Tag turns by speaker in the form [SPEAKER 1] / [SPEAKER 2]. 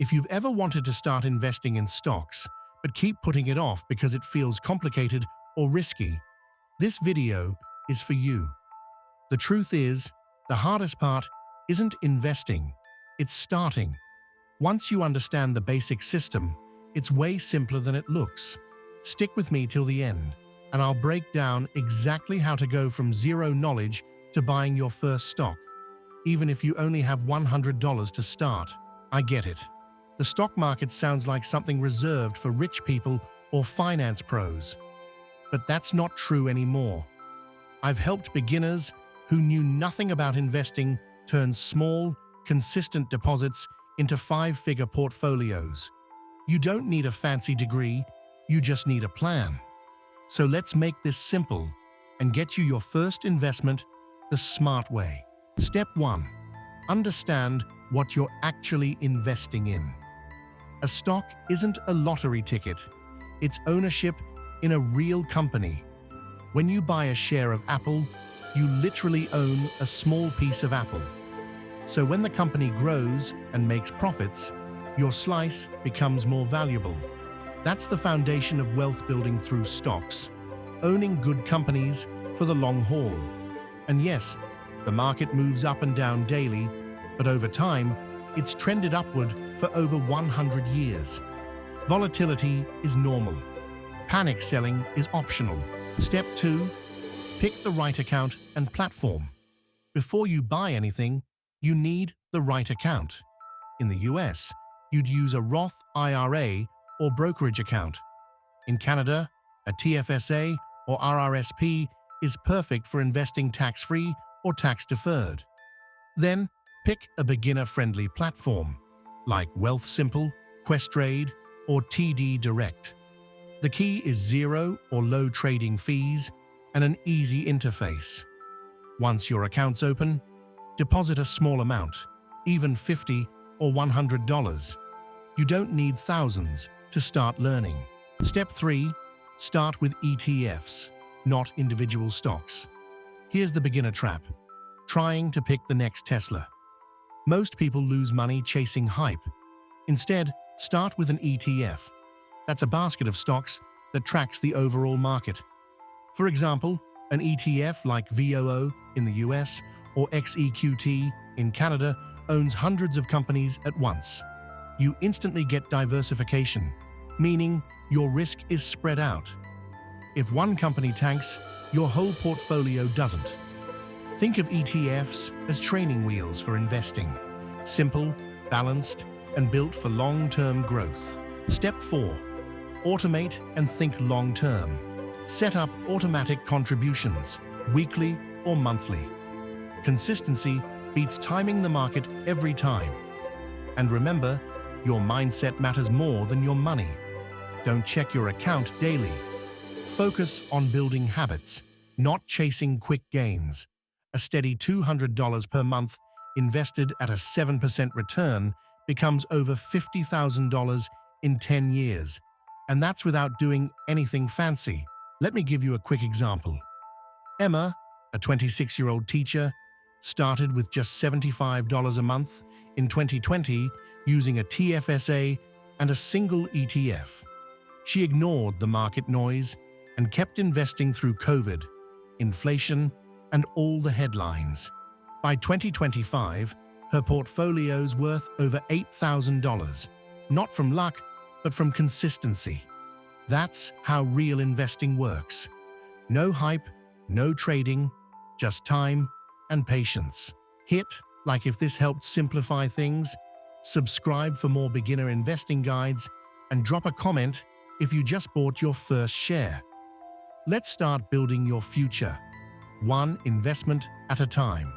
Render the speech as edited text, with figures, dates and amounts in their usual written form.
[SPEAKER 1] If you've ever wanted to start investing in stocks, but keep putting it off because it feels complicated or risky, this video is for you. The truth is, the hardest part isn't investing, it's starting. Once you understand the basic system, it's way simpler than it looks. Stick with me till the end, and I'll break down exactly how to go from zero knowledge to buying your first stock. Even if you only have $100 to start, I get it. The stock market sounds like something reserved for rich people or finance pros. But that's not true anymore. I've helped beginners who knew nothing about investing turn small, consistent deposits into five-figure portfolios. You don't need a fancy degree, you just need a plan. So let's make this simple and get you your first investment the smart way. Step 1. Understand what you're actually investing in. A stock isn't a lottery ticket, it's ownership in a real company. When you buy a share of Apple, you literally own a small piece of Apple. So when the company grows and makes profits, your slice becomes more valuable. That's the foundation of wealth building through stocks, owning good companies for the long haul. And yes, the market moves up and down daily, but over time, it's trended upward for over 100 years. Volatility is normal. Panic selling is optional. Step 2. Pick the right account and platform. Before you buy anything, you need the right account. In the US, you'd use a Roth IRA or brokerage account. In Canada, a TFSA or RRSP is perfect for investing tax-free or tax-deferred. Then, pick a beginner-friendly platform, like Wealthsimple, Questrade, or TD Direct. The key is zero or low trading fees and an easy interface. Once your account's open, deposit a small amount, even $50 or $100. You don't need thousands to start learning. Step 3. Start with ETFs, not individual stocks. Here's the beginner trap: trying to pick the next Tesla. Most people lose money chasing hype. Instead, start with an ETF. That's a basket of stocks that tracks the overall market. For example, an ETF like VOO in the US or XEQT in Canada owns hundreds of companies at once. You instantly get diversification, meaning your risk is spread out. If one company tanks, your whole portfolio doesn't. Think of ETFs as training wheels for investing. Simple, balanced, and built for long-term growth. Step 4. Automate and think long-term. Set up automatic contributions, weekly or monthly. Consistency beats timing the market every time. And remember, your mindset matters more than your money. Don't check your account daily. Focus on building habits, not chasing quick gains. A steady $200 per month invested at a 7% return becomes over $50,000 in 10 years. And that's without doing anything fancy. Let me give you a quick example. Emma, a 26-year-old teacher, started with just $75 a month in 2020 using a TFSA and a single ETF. She ignored the market noise and kept investing through COVID, inflation, and all the headlines. By 2025, her portfolio's worth over $8,000, not from luck, but from consistency. That's how real investing works. No hype, no trading, just time and patience. Hit like if this helped simplify things, subscribe for more beginner investing guides, and drop a comment if you just bought your first share. Let's start building your future, one investment at a time.